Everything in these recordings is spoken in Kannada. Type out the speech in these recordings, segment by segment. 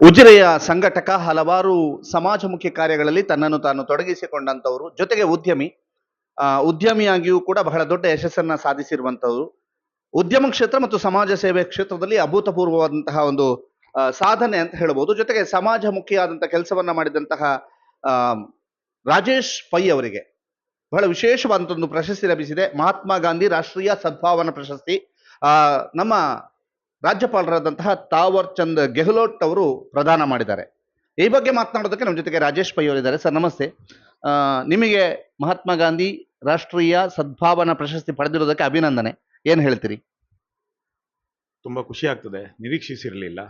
ಉಜಿರೆಯ ಸಂಘಟಕ ಹಲವಾರು ಸಮಾಜಮುಖಿ ಕಾರ್ಯಗಳಲ್ಲಿ ತನ್ನನ್ನು ತಾನು ತೊಡಗಿಸಿಕೊಂಡಂತವರು, ಜೊತೆಗೆ ಉದ್ಯಮಿ. ಉದ್ಯಮಿಯಾಗಿಯೂ ಕೂಡ ಬಹಳ ದೊಡ್ಡ ಯಶಸ್ಸನ್ನ ಸಾಧಿಸಿರುವಂತವರು. ಉದ್ಯಮ ಕ್ಷೇತ್ರ ಮತ್ತು ಸಮಾಜ ಸೇವೆ ಕ್ಷೇತ್ರದಲ್ಲಿ ಅಭೂತಪೂರ್ವವಾದಂತಹ ಒಂದು ಸಾಧನೆ ಅಂತ ಹೇಳ್ಬೋದು. ಜೊತೆಗೆ ಸಮಾಜಮುಖಿಯಾದಂತಹ ಕೆಲಸವನ್ನ ಮಾಡಿದಂತಹ ಆ, ರಾಜೇಶ್ ಪೈ ಅವರಿಗೆ ಬಹಳ ವಿಶೇಷವಾದಂಥ ಒಂದು ಪ್ರಶಸ್ತಿ ಲಭಿಸಿದೆ. ಮಹಾತ್ಮ ಗಾಂಧಿ ರಾಷ್ಟ್ರೀಯ ಸದ್ಭಾವನಾ ಪ್ರಶಸ್ತಿ. ಆ, ನಮ್ಮ ರಾಜ್ಯಪಾಲರಾದಂತಹ ತಾವರ್ ಚಂದ್ ಗೆಹ್ಲೋಟ್ ಅವರು ಪ್ರದಾನ ಮಾಡಿದ್ದಾರೆ. ಈ ಬಗ್ಗೆ ಮಾತನಾಡೋದಕ್ಕೆ ನಮ್ಮ ಜೊತೆಗೆ ರಾಜೇಶ್ ಪೈ ಅವರಿದ್ದಾರೆ. ಸರ್ ನಮಸ್ತೆ. ನಿಮಗೆ ಮಹಾತ್ಮ ಗಾಂಧಿ ರಾಷ್ಟ್ರೀಯ ಸದ್ಭಾವನಾ ಪ್ರಶಸ್ತಿ ಪಡೆದಿರೋದಕ್ಕೆ ಅಭಿನಂದನೆ. ಏನ್ ಹೇಳ್ತೀರಿ? ತುಂಬ ಖುಷಿ ಆಗ್ತದೆ, ನಿರೀಕ್ಷಿಸಿರಲಿಲ್ಲ.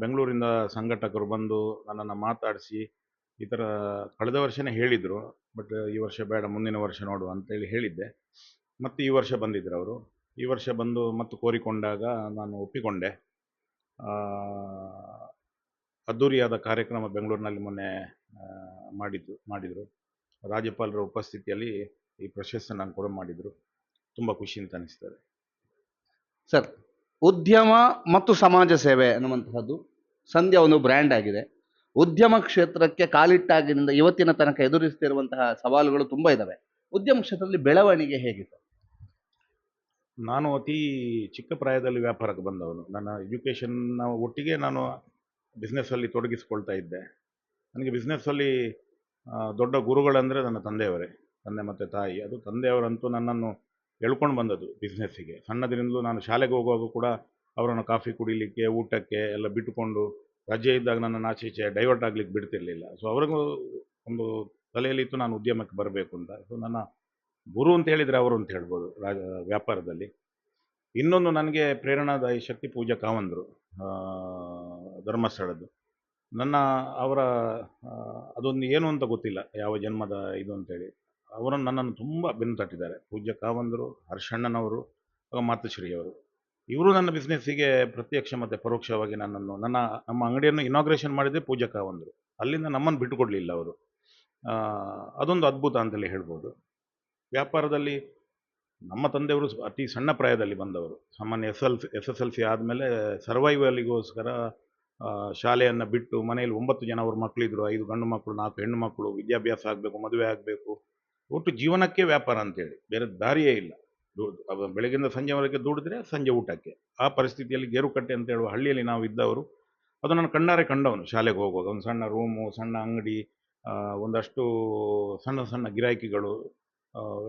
ಬೆಂಗಳೂರಿಂದ ಸಂಘಟಕರು ಬಂದು ನನ್ನನ್ನು ಮಾತಾಡಿಸಿ ಈ ಥರ ಕಳೆದ ವರ್ಷನೇ ಹೇಳಿದರು, ಬಟ್ ಈ ವರ್ಷ ಬೇಡ ಮುಂದಿನ ವರ್ಷ ನೋಡುವ ಅಂತೇಳಿ ಹೇಳಿದ್ದೆ. ಮತ್ತು ಈ ವರ್ಷ ಬಂದಿದ್ದರು ಅವರು. ಈ ವರ್ಷ ಬಂದು ಮತ್ತು ಕೋರಿಕೊಂಡಾಗ ನಾನು ಒಪ್ಪಿಕೊಂಡೆ. ಅದ್ಧೂರಿಯಾದ ಕಾರ್ಯಕ್ರಮ ಬೆಂಗಳೂರಿನಲ್ಲಿ ಮೊನ್ನೆ ಮಾಡಿದರು. ರಾಜ್ಯಪಾಲರ ಉಪಸ್ಥಿತಿಯಲ್ಲಿ ಈ ಪ್ರಶಸ್ತಿ ನಾನು ಕೊಡ ಮಾಡಿದರು. ತುಂಬ ಖುಷಿ ಅಂತ ಅನಿಸ್ತದೆ. ಸರ್, ಉದ್ಯಮ ಮತ್ತು ಸಮಾಜ ಸೇವೆ ಅನ್ನುವಂತಹದ್ದು ಸಂಧ್ಯಾ ಒಂದು ಬ್ರ್ಯಾಂಡ್ ಆಗಿದೆ. ಉದ್ಯಮ ಕ್ಷೇತ್ರಕ್ಕೆ ಕಾಲಿಟ್ಟಾಗಿನಿಂದ ಇವತ್ತಿನ ತನಕ ಎದುರಿಸ್ತಿರುವಂತಹ ಸವಾಲುಗಳು ತುಂಬಾ ಇದಾವೆ. ಉದ್ಯಮ ಕ್ಷೇತ್ರದಲ್ಲಿ ಬೆಳವಣಿಗೆ ಹೇಗಿದೆ? ನಾನು ಅತಿ ಚಿಕ್ಕ ಪ್ರಾಯದಲ್ಲಿ ವ್ಯಾಪಾರಕ್ಕೆ ಬಂದವನು. ನನ್ನ ಎಜುಕೇಷನ್ ಒಟ್ಟಿಗೆ ನಾನು ಬಿಸ್ನೆಸ್ಸಲ್ಲಿ ತೊಡಗಿಸ್ಕೊಳ್ತಾ ಇದ್ದೆ. ನನಗೆ ಬಿಸ್ನೆಸ್ಸಲ್ಲಿ ದೊಡ್ಡ ಗುರುಗಳಂದರೆ ನನ್ನ ತಂದೆಯವರೇ, ತಂದೆ ಮತ್ತು ತಾಯಿ. ಅದು ತಂದೆಯವರಂತೂ ನನ್ನನ್ನು ಎಳ್ಕೊಂಡು ಬಂದದ್ದು ಬಿಸ್ನೆಸ್ಸಿಗೆ. ಸಣ್ಣದರಿಂದಲೂ ನಾನು ಶಾಲೆಗೆ ಹೋಗುವಾಗ ಕೂಡ ಅವರನ್ನು ಕಾಫಿ ಕುಡಿಲಿಕ್ಕೆ, ಊಟಕ್ಕೆ ಎಲ್ಲ ಬಿಟ್ಟುಕೊಂಡು, ರಜೆ ಇದ್ದಾಗ ನನ್ನನ್ನು ಆಚೆ ಈಚೆ ಡೈವರ್ಟ್ ಆಗಲಿಕ್ಕೆ ಬಿಡ್ತಿರಲಿಲ್ಲ. ಸೊ ಅವ್ರಿಗೂ ಒಂದು ತಲೆಯಲ್ಲಿತ್ತು ನಾನು ಉದ್ಯಮಕ್ಕೆ ಬರಬೇಕು ಅಂತ. ಸೊ ನನ್ನ ಗುರು ಅಂತ ಹೇಳಿದರೆ ಅವರು ಅಂತ ಹೇಳ್ಬೋದು ವ್ಯಾಪಾರದಲ್ಲಿ. ಇನ್ನೊಂದು ನನಗೆ ಪ್ರೇರಣಾದಾಯಿ ಶಕ್ತಿ ಪೂಜಾ ಕಾವಂದರು, ಧರ್ಮಸ್ಥಳದ್ದು. ಅವರ ಅದೊಂದು ಏನು ಅಂತ ಗೊತ್ತಿಲ್ಲ, ಯಾವ ಜನ್ಮದ ಇದು ಅಂತೇಳಿ ಅವರನ್ನು ನನ್ನನ್ನು ತುಂಬ ಬೆನ್ನು ತಟ್ಟಿದ್ದಾರೆ. ಪೂಜ್ಯ ಕಾವಂದರು, ಹರ್ಷಣ್ಣನವರು, ಮಾತುಶ್ರೀಯವರು. ಇವರು ನನ್ನ ಬಿಸ್ನೆಸ್ಸಿಗೆ ಪ್ರತ್ಯಕ್ಷ ಮತ್ತು ಪರೋಕ್ಷವಾಗಿ ನಮ್ಮ ಅಂಗಡಿಯನ್ನು ಇನಾಗ್ರೇಷನ್ ಮಾಡಿದರೆ ಪೂಜ್ಯ ಕಾವಂದರು. ಅಲ್ಲಿಂದ ನಮ್ಮನ್ನು ಬಿಟ್ಟುಕೊಡಲಿಲ್ಲ ಅವರು. ಅದೊಂದು ಅದ್ಭುತ ಅಂತಲೇ ಹೇಳ್ಬೋದು. ವ್ಯಾಪಾರದಲ್ಲಿ ನಮ್ಮ ತಂದೆಯವರು ಅತಿ ಸಣ್ಣ ಪ್ರಾಯದಲ್ಲಿ ಬಂದವರು. ಸಾಮಾನ್ಯ SSLC ಆದಮೇಲೆ ಸರ್ವೈವಲಿಗೋಸ್ಕರ ಶಾಲೆಯನ್ನು ಬಿಟ್ಟು ಮನೆಯಲ್ಲಿ 9 ಜನ ಅವ್ರ ಮಕ್ಕಳಿದ್ರು. 5 ಗಂಡು ಮಕ್ಕಳು, 4 ಹೆಣ್ಣು ಮಕ್ಕಳು. ವಿದ್ಯಾಭ್ಯಾಸ ಆಗಬೇಕು, ಮದುವೆ ಆಗಬೇಕು, ಒಟ್ಟು ಜೀವನಕ್ಕೆ ವ್ಯಾಪಾರ ಅಂತೇಳಿ ಬೇರೆ ದಾರಿಯೇ ಇಲ್ಲ. ಬೆಳಗಿಂದ ಸಂಜೆವರೆಗೆ ದುಡಿದ್ರೆ ಸಂಜೆ ಊಟಕ್ಕೆ. ಆ ಪರಿಸ್ಥಿತಿಯಲ್ಲಿ ಗೇರುಕಟ್ಟೆ ಅಂತ ಹೇಳುವ ಹಳ್ಳಿಯಲ್ಲಿ ನಾವು ಇದ್ದವರು. ಅದು ನಾನು ಕಣ್ಣಾರೆ ಕಂಡವನು. ಶಾಲೆಗೆ ಹೋಗುವಾಗ ಒಂದು ಸಣ್ಣ ರೂಮು, ಸಣ್ಣ ಅಂಗಡಿ, ಒಂದಷ್ಟು ಸಣ್ಣ ಸಣ್ಣ ಗಿರಾಕಿಗಳು,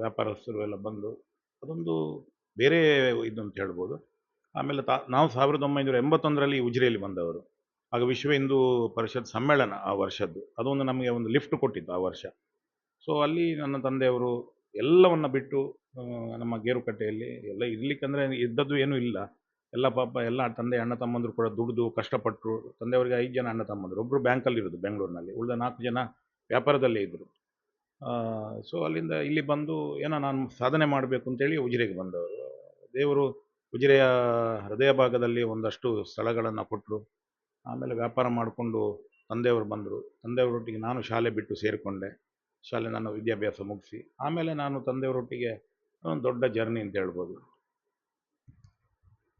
ವ್ಯಾಪಾರಸ್ಥರು ಎಲ್ಲ ಬಂದು ಅದೊಂದು ಬೇರೆ ಇದು ಅಂತ ಹೇಳ್ಬೋದು. ಆಮೇಲೆ ನಾವು 1981ರಲ್ಲಿ ಉಜಿರೆಯಲ್ಲಿ ಬಂದವರು. ಆಗ ವಿಶ್ವ ಹಿಂದೂ ಪರಿಷತ್ ಸಮ್ಮೇಳನ ಆ ವರ್ಷದ್ದು, ಅದೊಂದು ನಮಗೆ ಒಂದು ಲಿಫ್ಟ್ ಕೊಟ್ಟಿತ್ತು ಆ ವರ್ಷ. ಸೊ ಅಲ್ಲಿ ನನ್ನ ತಂದೆಯವರು ಎಲ್ಲವನ್ನ ಬಿಟ್ಟು ನಮ್ಮ ಗೇರುಕಟ್ಟೆಯಲ್ಲಿ ಎಲ್ಲ ಇರ್ಲಿಕ್ಕಂದ್ರೆ ಇದ್ದದ್ದು ಏನೂ ಇಲ್ಲ. ಎಲ್ಲ ಪಾಪ ಎಲ್ಲ ತಂದೆ ಅಣ್ಣ ತಮ್ಮಂದರು ಕೂಡ ದುಡಿದು ಕಷ್ಟಪಟ್ಟರು. ತಂದೆಯವರಿಗೆ 5 ಜನ ಅಣ್ಣ ತಮ್ಮಂದರು. ಒಬ್ಬರು ಬ್ಯಾಂಕಲ್ಲಿ ಇರೋದು ಬೆಂಗಳೂರಿನಲ್ಲಿ, ಉಳಿದ 4 ಜನ ವ್ಯಾಪಾರದಲ್ಲೇ ಇದ್ದರು. ಸೊ ಅಲ್ಲಿಂದ ಇಲ್ಲಿ ಬಂದು ಏನೋ ನಾನು ಸಾಧನೆ ಮಾಡಬೇಕು ಅಂತೇಳಿ ಉಜಿರೆಗೆ ಬಂದವರು. ದೇವರು ಉಜಿರೆಯ ಹೃದಯ ಭಾಗದಲ್ಲಿ ಒಂದಷ್ಟು ಸ್ಥಳಗಳನ್ನು ಕೊಟ್ಟರು. ಆಮೇಲೆ ವ್ಯಾಪಾರ ಮಾಡಿಕೊಂಡು ತಂದೆಯವರು ಬಂದರು. ತಂದೆಯವರೊಟ್ಟಿಗೆ ನಾನು ಶಾಲೆ ಬಿಟ್ಟು ಸೇರಿಕೊಂಡೆ. ಶಾಲೆ ನನ್ನ ವಿದ್ಯಾಭ್ಯಾಸ ಮುಗಿಸಿ ಆಮೇಲೆ ನಾನು ತಂದೆಯವರೊಟ್ಟಿಗೆ ಒಂದು ದೊಡ್ಡ ಜರ್ನಿ ಅಂತ ಹೇಳ್ಬೋದು.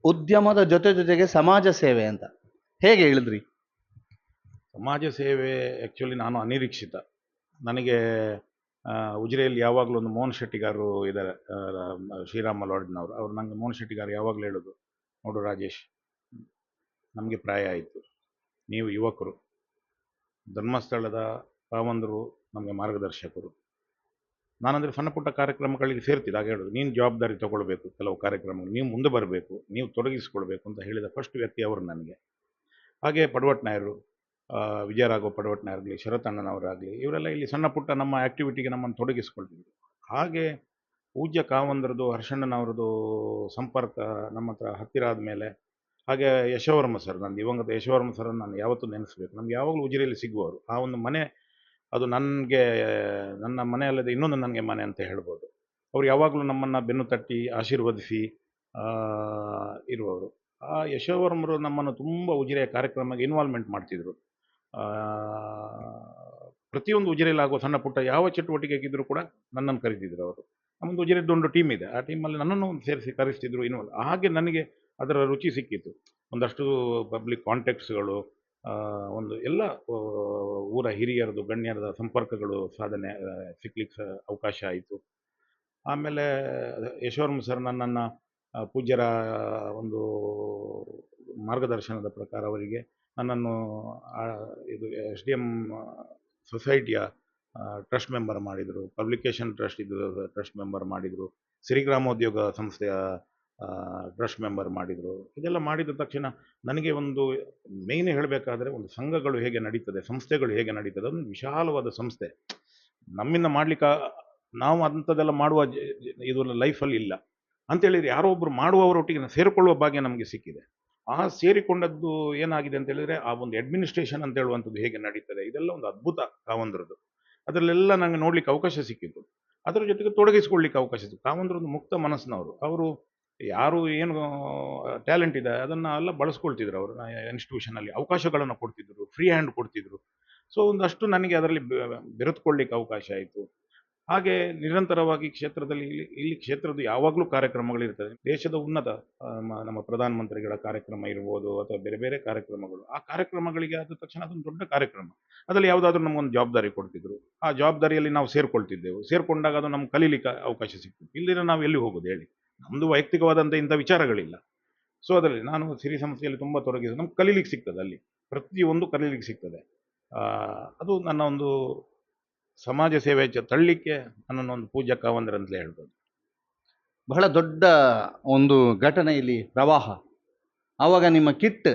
ಉದ್ಯಮದ ಜೊತೆಗೆ ಸಮಾಜ ಸೇವೆ ಅಂತ ಹೇಗೆ ಹೇಳಿದ್ರಿ? ಸಮಾಜ ಸೇವೆ ಆ್ಯಕ್ಚುಲಿ ನಾನು ಅನಿರೀಕ್ಷಿತ. ನನಗೆ ಉಜಿರೆಯಲ್ಲಿ ಯಾವಾಗಲೂ ಒಂದು ಮೋಹನ್ ಶೆಟ್ಟಿಗಾರು ಇದ್ದಾರೆ, ಶ್ರೀರಾಮ ಲಾಡ್ಜ್ನವರು. ಅವರು ನನಗೆ ಮೋಹನ್ ಶೆಟ್ಟಿಗಾರು ಯಾವಾಗಲೂ ಹೇಳೋದು, ನೋಡು ರಾಜೇಶ್, ನಮಗೆ ಪ್ರಾಯ ಆಯಿತು, ನೀವು ಯುವಕರು, ಧರ್ಮಸ್ಥಳದ ಪಾವಂದರು ನಮಗೆ ಮಾರ್ಗದರ್ಶಕರು. ನಾನಂದರೆ ಸಣ್ಣ ಪುಟ್ಟ ಕಾರ್ಯಕ್ರಮಗಳಿಗೆ ಸೇರ್ತಿದ್ದೆ. ಆಗ ಹೇಳೋದು, ನೀನು ಜವಾಬ್ದಾರಿ ತೊಗೊಳ್ಬೇಕು, ಕೆಲವು ಕಾರ್ಯಕ್ರಮಗಳು ನೀವು ಮುಂದೆ ಬರಬೇಕು, ನೀವು ತೊಡಗಿಸ್ಕೊಳ್ಬೇಕು ಅಂತ ಹೇಳಿದ ಫಸ್ಟ್ ವ್ಯಕ್ತಿ ಅವರು ನನಗೆ. ಹಾಗೆ ಪಡವಟ್ನಾಯರು, ವಿಜಯರಾಘವ ಪಡವಟ್ನಾಯರಾಗಲಿ, ಶರತಣ್ಣನವರಾಗಲಿ, ಇವರೆಲ್ಲ ಇಲ್ಲಿ ಸಣ್ಣ ಪುಟ್ಟ ನಮ್ಮ ಆ್ಯಕ್ಟಿವಿಟಿಗೆ ನಮ್ಮನ್ನು ತೊಡಗಿಸ್ಕೊಳ್ತಿದ್ರು. ಹಾಗೆ ಪೂಜ್ಯ ಕಾವಂದ್ರದ್ದು, ಹರ್ಷಣ್ಣನವರದ್ದು ಸಂಪರ್ಕ ನಮ್ಮ ಹತ್ರ ಹತ್ತಿರ ಆದಮೇಲೆ, ಹಾಗೆ ಯಶವರ್ಮ ಸರ್, ನನ್ನ ದಿವಂಗತ ಯಶವರ್ಮ ಸರನ್ನು ನಾನು ಯಾವತ್ತೂ ನೆನೆಸ್ಬೇಕು. ನಮ್ಗೆ ಯಾವಾಗಲೂ ಉಜಿರೆಯಲ್ಲಿ ಸಿಗುವವರು. ಆ ಒಂದು ಮನೆ ಅದು ನನಗೆ, ನನ್ನ ಮನೆ ಅಲ್ಲದೆ ಇನ್ನೊಂದು ನನಗೆ ಮನೆ ಅಂತ ಹೇಳ್ಬೋದು. ಅವರು ಯಾವಾಗಲೂ ನಮ್ಮನ್ನು ಬೆನ್ನು ತಟ್ಟಿ ಆಶೀರ್ವದಿಸಿ ಇರುವವರು. ಆ ಯಶವರ್ಮರು ನಮ್ಮನ್ನು ತುಂಬ ಉಜಿರೆಯ ಕಾರ್ಯಕ್ರಮಕ್ಕೆ ಇನ್ವಾಲ್ವ್ಮೆಂಟ್ ಮಾಡ್ತಿದ್ರು. ಪ್ರತಿಯೊಂದು ಉಜಿರೆಯಲ್ಲಿ ಆಗುವ ಸಣ್ಣ ಪುಟ್ಟ ಯಾವ ಚಟುವಟಿಕೆಗಿದ್ದರೂ ಕೂಡ ನನ್ನನ್ನು ಕರೀತಿದ್ರು ಅವರು. ನಮ್ಮದು ಉಜಿರೆದ್ದು ಒಂದು ಟೀಮ್ ಇದೆ, ಆ ಟೀಮಲ್ಲಿ ನನ್ನನ್ನು ಸೇರಿಸಿ ಕರೆಸ್ತಿದ್ರು. ಹಾಗೆ ನನಗೆ ಅದರ ರುಚಿ ಸಿಕ್ಕಿತು. ಒಂದಷ್ಟು ಪಬ್ಲಿಕ್ ಕಾಂಟ್ಯಾಕ್ಟ್ಸ್ಗಳು, ಒಂದು ಎಲ್ಲ ಊರ ಹಿರಿಯರದು ಗಣ್ಯರದ ಸಂಪರ್ಕಗಳು ಸಾಧನೆ ಸಿಗ್ಲಿಕ್ಕೆ ಅವಕಾಶ ಆಯಿತು. ಆಮೇಲೆ ಯಶೋವರ್ಮ ಸರ್ ನನ್ನನ್ನು ಪೂಜ್ಯರ ಒಂದು ಮಾರ್ಗದರ್ಶನದ ಪ್ರಕಾರ ಅವರಿಗೆ ನನ್ನನ್ನು ಆ, ಇದು SDM ಸೊಸೈಟಿಯ ಟ್ರಸ್ಟ್ ಮೆಂಬರ್ ಮಾಡಿದರು, ಪಬ್ಲಿಕೇಶನ್ ಟ್ರಸ್ಟ್ ಇದು ಟ್ರಸ್ಟ್ ಮೆಂಬರ್ ಮಾಡಿದರು, ಸಿರಿಗ್ರಾಮೋದ್ಯೋಗ ಸಂಸ್ಥೆಯ ಟ್ರಸ್ಟ್ ಮೆಂಬರ್ ಮಾಡಿದರು. ಇದೆಲ್ಲ ಮಾಡಿದ ತಕ್ಷಣ ನನಗೆ ಒಂದು ಮೇಯ್ನ್ ಹೇಳಬೇಕಾದ್ರೆ, ಒಂದು ಸಂಘಗಳು ಹೇಗೆ ನಡೀತದೆ, ಸಂಸ್ಥೆಗಳು ಹೇಗೆ ನಡೀತದೆ, ಒಂದು ವಿಶಾಲವಾದ ಸಂಸ್ಥೆ ನಮ್ಮಿಂದ ಮಾಡ್ಲಿಕ್ಕೆ ನಾವು ಅಂಥದ್ದೆಲ್ಲ ಮಾಡುವ ಇದು ಲೈಫಲ್ಲಿ ಇಲ್ಲ ಅಂತೇಳಿದರೆ, ಯಾರೋ ಒಬ್ಬರು ಮಾಡುವವರೊಟ್ಟಿಗೆ ಸೇರಿಕೊಳ್ಳುವ ಭಾಗ್ಯ ನಮಗೆ ಸಿಕ್ಕಿದೆ. ಆ ಸೇರಿಕೊಂಡದ್ದು ಏನಾಗಿದೆ ಅಂತ ಹೇಳಿದರೆ, ಆ ಒಂದು ಅಡ್ಮಿನಿಸ್ಟ್ರೇಷನ್ ಅಂತ ಹೇಳುವಂಥದ್ದು ಹೇಗೆ ನಡೀತದೆ, ಇದೆಲ್ಲ ಒಂದು ಅದ್ಭುತ ಕಾವಂದ್ರದ್ದು. ಅದರಲ್ಲೆಲ್ಲ ನನಗೆ ನೋಡ್ಲಿಕ್ಕೆ ಅವಕಾಶ ಸಿಕ್ಕಿತ್ತು. ಅದರ ಜೊತೆಗೆ ತೊಡಗಿಸಿಕೊಳ್ಳಿಕ್ಕೆ ಅವಕಾಶ ಸಿಕ್ಕಿತು. ಕಾವಂದ್ರೊಂದು ಮುಕ್ತ ಮನಸ್ಸಿನವರು. ಅವರು ಯಾರು ಏನು ಟ್ಯಾಲೆಂಟ್ ಇದೆ ಅದನ್ನು ಎಲ್ಲ ಬಳಸ್ಕೊಳ್ತಿದ್ರು. ಅವರು ಇನ್ಸ್ಟಿಟ್ಯೂಷನಲ್ಲಿ ಅವಕಾಶಗಳನ್ನು ಕೊಡ್ತಿದ್ರು, ಫ್ರೀ ಹ್ಯಾಂಡ್ ಕೊಡ್ತಿದ್ರು. ಸೊ ಒಂದಷ್ಟು ನನಗೆ ಅದರಲ್ಲಿ ಬೆರೆತುಕೊಳ್ಳಿಕ್ಕೆ ಅವಕಾಶ ಆಯಿತು. ಹಾಗೆ ನಿರಂತರವಾಗಿ ಕ್ಷೇತ್ರದಲ್ಲಿ ಇಲ್ಲಿ ಕ್ಷೇತ್ರದ ಯಾವಾಗಲೂ ಕಾರ್ಯಕ್ರಮಗಳಿರ್ತದೆ. ದೇಶದ ಉನ್ನತ ನಮ್ಮ ಪ್ರಧಾನಮಂತ್ರಿಗಳ ಕಾರ್ಯಕ್ರಮ ಇರ್ಬೋದು ಅಥವಾ ಬೇರೆ ಬೇರೆ ಕಾರ್ಯಕ್ರಮಗಳು, ಆ ಕಾರ್ಯಕ್ರಮಗಳಿಗೆ ಆದ ತಕ್ಷಣ ಅದೊಂದು ದೊಡ್ಡ ಕಾರ್ಯಕ್ರಮ. ಅದರಲ್ಲಿ ಯಾವುದಾದ್ರೂ ನಮಗೊಂದು ಜವಾಬ್ದಾರಿ ಕೊಡ್ತಿದ್ರು. ಆ ಜವಾಬ್ದಾರಿಯಲ್ಲಿ ನಾವು ಸೇರ್ಕೊಳ್ತಿದ್ದೆವು. ಸೇರ್ಕೊಂಡಾಗ ಅದು ನಮ್ಗೆ ಕಲೀಲಿಕ್ಕೆ ಅವಕಾಶ ಸಿಕ್ತಿತ್ತು. ಇಲ್ಲಿನ ನಾವು ಎಲ್ಲಿ ಹೋಗೋದು ಹೇಳಿ, ನಮ್ಮದು ವೈಯಕ್ತಿಕವಾದಂಥ ಇಂಥ ವಿಚಾರಗಳಿಲ್ಲ. ಸೊ ಅದರಲ್ಲಿ ನಾನು ಸಿರಿ ಸಂಸ್ಥೆಯಲ್ಲಿ ತುಂಬ ತೊಡಗಿದ್ದು, ನಮ್ಗೆ ಕಲೀಲಿಕ್ಕೆ ಸಿಗ್ತದೆ. ಅಲ್ಲಿ ಪ್ರತಿಯೊಂದು ಕಲೀಲಿಕ್ಕೆ ಸಿಗ್ತದೆ. ಅದು ನನ್ನ ಒಂದು ಸಮಾಜ ಸೇವೆ ತಳ್ಳಿಕ್ಕೆ ನನ್ನನ್ನು ಒಂದು ಪೂಜ್ಯ ಕಾವಂದ್ರ ಅಂತಲೇ ಹೇಳ್ಬೋದು. ಬಹಳ ದೊಡ್ಡ ಒಂದು ಘಟನೆ ಇಲ್ಲಿ ಪ್ರವಾಹ. ಆವಾಗ ನಿಮ್ಮ ಕಿಟ್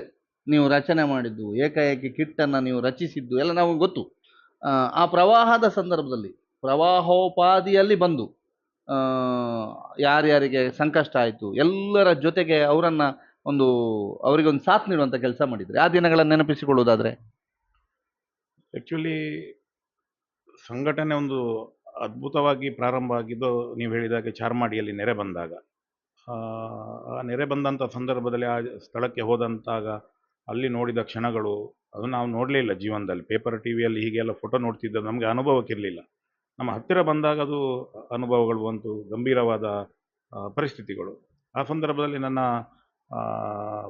ನೀವು ರಚನೆ ಮಾಡಿದ್ದು, ಏಕಾಏಕಿ ಕಿಟ್ಟನ್ನು ನೀವು ರಚಿಸಿದ್ದು ಎಲ್ಲ ನಮಗೆ ಗೊತ್ತು. ಆ ಪ್ರವಾಹದ ಸಂದರ್ಭದಲ್ಲಿ ಪ್ರವಾಹೋಪಾದಿಯಲ್ಲಿ ಬಂದು ಆ, ಯಾರ್ಯಾರಿಗೆ ಸಂಕಷ್ಟ ಆಯಿತು ಎಲ್ಲರ ಜೊತೆಗೆ ಅವರನ್ನು ಅವರಿಗೊಂದು ಸಾಥ್ ನೀಡುವಂಥ ಕೆಲಸ ಮಾಡಿದ್ರಿ. ಆ ದಿನಗಳನ್ನು ನೆನಪಿಸಿಕೊಳ್ಳುವುದಾದ್ರೆ? ಆ್ಯಕ್ಚುಲಿ ಸಂಘಟನೆ ಒಂದು ಅದ್ಭುತವಾಗಿ ಪ್ರಾರಂಭ ಆಗಿದ್ದು ನೀವು ಹೇಳಿದಾಗೆ ಚಾರ್ಮಾಡಿಯಲ್ಲಿ ನೆರೆ ಬಂದಾಗ. ಆ ನೆರೆ ಬಂದಂಥ ಸಂದರ್ಭದಲ್ಲಿ ಆ ಸ್ಥಳಕ್ಕೆ ಹೋದಂತಾಗ ಅಲ್ಲಿ ನೋಡಿದ ಕ್ಷಣಗಳು, ಅದು ನಾವು ನೋಡಲೇ ಇಲ್ಲ ಜೀವನದಲ್ಲಿ. ಪೇಪರ್ ಟಿವಿಯಲ್ಲಿ ಹೀಗೆಲ್ಲ ಫೋಟೋ ನೋಡ್ತಿದ್ದು ನಮಗೆ ಅನುಭವಕ್ಕಿರಲಿಲ್ಲ. ನಮ್ಮ ಹತ್ತಿರ ಬಂದಾಗ ಅದು ಅನುಭವಗಳು ಬಂತು, ಗಂಭೀರವಾದ ಪರಿಸ್ಥಿತಿಗಳು. ಆ ಸಂದರ್ಭದಲ್ಲಿ ನನ್ನ